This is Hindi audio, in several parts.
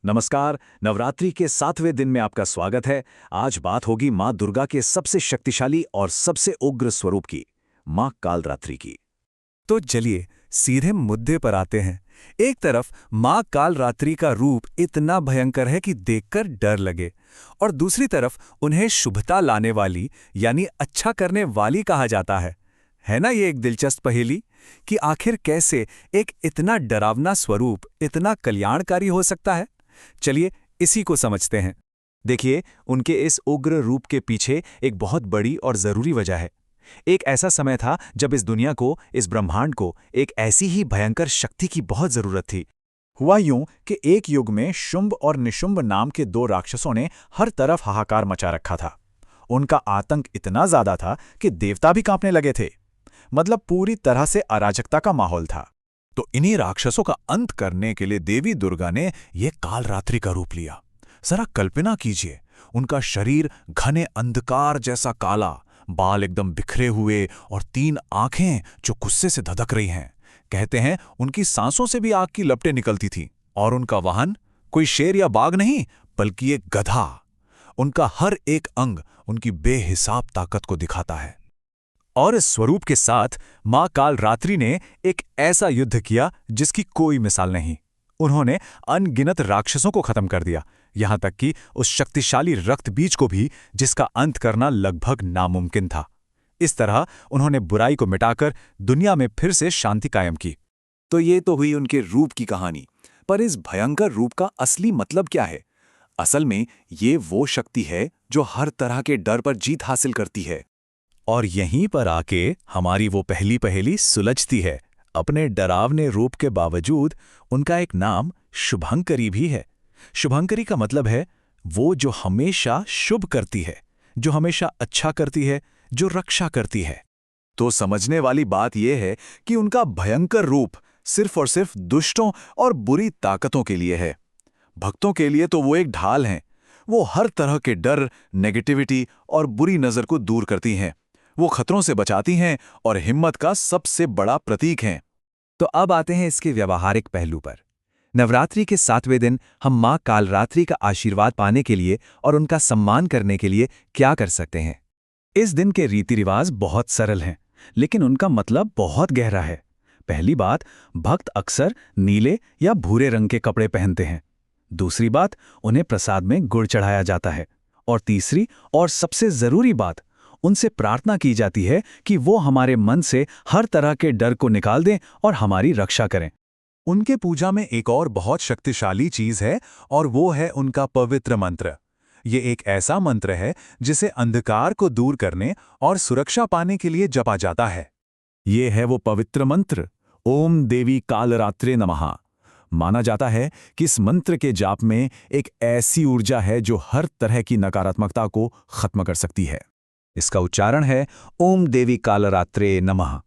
नमस्कार। नवरात्रि के 7वें दिन में आपका स्वागत है। आज बात होगी माँ दुर्गा के सबसे शक्तिशाली और सबसे उग्र स्वरूप की, माँ कालरात्रि की। तो चलिए सीधे मुद्दे पर आते हैं। एक तरफ माँ कालरात्रि का रूप इतना भयंकर है कि देखकर डर लगे, और दूसरी तरफ उन्हें शुभता लाने वाली यानी अच्छा करने वाली कहा जाता है ना। ये एक दिलचस्प पहेली कि आखिर कैसे एक इतना डरावना स्वरूप इतना कल्याणकारी हो सकता है। चलिए इसी को समझते हैं। देखिए, उनके इस उग्र रूप के पीछे एक बहुत बड़ी और जरूरी वजह है। एक ऐसा समय था जब इस दुनिया को, इस ब्रह्मांड को एक ऐसी ही भयंकर शक्ति की बहुत जरूरत थी। हुआ यूं कि एक युग में शुंभ और निशुंभ नाम के दो राक्षसों ने हर तरफ हाहाकार मचा रखा था। उनका आतंक इतना ज्यादा था कि देवता भी कांपने लगे थे। मतलब पूरी तरह से अराजकता का माहौल था। तो इन्हीं राक्षसों का अंत करने के लिए देवी दुर्गा ने यह कालरात्रि का रूप लिया। जरा कल्पना कीजिए, उनका शरीर घने अंधकार जैसा काला, बाल एकदम बिखरे हुए और 3 आंखें जो गुस्से से धधक रही हैं। कहते हैं उनकी सांसों से भी आग की लपटें निकलती थीं। और उनका वाहन कोई शेर या बाघ नहीं, बल्कि एक गधा। उनका हर एक अंग उनकी बेहिसाब ताकत को दिखाता है। और इस स्वरूप के साथ मां कालरात्रि ने एक ऐसा युद्ध किया जिसकी कोई मिसाल नहीं। उन्होंने अनगिनत राक्षसों को खत्म कर दिया, यहां तक कि उस शक्तिशाली रक्त बीज को भी जिसका अंत करना लगभग नामुमकिन था। इस तरह उन्होंने बुराई को मिटाकर दुनिया में फिर से शांति कायम की। तो ये तो हुई उनके रूप की कहानी, पर इस भयंकर रूप का असली मतलब क्या है? असल में ये वो शक्ति है जो हर तरह के डर पर जीत हासिल करती है। और यहीं पर आके हमारी वो पहली पहेली सुलझती है। अपने डरावने रूप के बावजूद उनका एक नाम शुभंकरी भी है। शुभंकरी का मतलब है वो जो हमेशा शुभ करती है, जो हमेशा अच्छा करती है, जो रक्षा करती है। तो समझने वाली बात यह है कि उनका भयंकर रूप सिर्फ और सिर्फ दुष्टों और बुरी ताकतों के लिए है। भक्तों के लिए तो वो एक ढाल हैं। वो हर तरह के डर, नेगेटिविटी और बुरी नजर को दूर करती हैं। वो खतरों से बचाती हैं और हिम्मत का सबसे बड़ा प्रतीक हैं। तो अब आते हैं इसके व्यावहारिक पहलू पर। नवरात्रि के 7वें दिन हम मां कालरात्रि का आशीर्वाद पाने के लिए और उनका सम्मान करने के लिए क्या कर सकते हैं? इस दिन के रीति रिवाज बहुत सरल हैं, लेकिन उनका मतलब बहुत गहरा है। पहली बात, भक्त अक्सर नीले या भूरे रंग के कपड़े पहनते हैं। दूसरी बात, उन्हें प्रसाद में गुड़ चढ़ाया जाता है। और तीसरी और सबसे जरूरी बात, उनसे प्रार्थना की जाती है कि वो हमारे मन से हर तरह के डर को निकाल दें और हमारी रक्षा करें। उनके पूजा में एक और बहुत शक्तिशाली चीज है, और वो है उनका पवित्र मंत्र। ये एक ऐसा मंत्र है जिसे अंधकार को दूर करने और सुरक्षा पाने के लिए जपा जाता है। ये है वो पवित्र मंत्र, ओम देवी कालरात्रे नमः। माना जाता है कि इस मंत्र के जाप में एक ऐसी ऊर्जा है जो हर तरह की नकारात्मकता को खत्म कर सकती है। इसका उच्चारण है ओम देवी कालरात्रे नमः,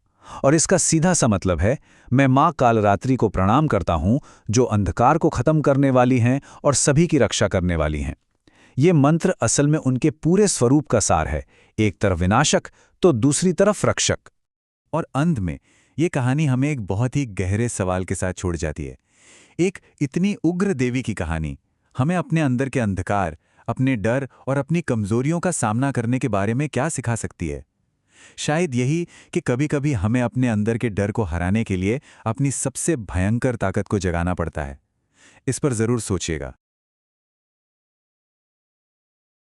और इसका सीधा सा मतलब है मैं मां कालरात्रि को प्रणाम करता हूं, जो अंधकार को खत्म करने वाली हैं और सभी की रक्षा करने वाली हैं। ये मंत्र असल में उनके पूरे स्वरूप का सार है, एक तरफ विनाशक तो दूसरी तरफ रक्षक। और अंत में ये कहानी हमें एक बहुत ही गहरे सवाल के साथ छोड़ जाती है। एक इतनी उग्र देवी की कहानी हमें अपने अंदर के अंधकार, अपने डर और अपनी कमजोरियों का सामना करने के बारे में क्या सिखा सकती है? शायद यही कि कभी-कभी हमें अपने अंदर के डर को हराने के लिए अपनी सबसे भयंकर ताकत को जगाना पड़ता है। इस पर जरूर सोचिएगा।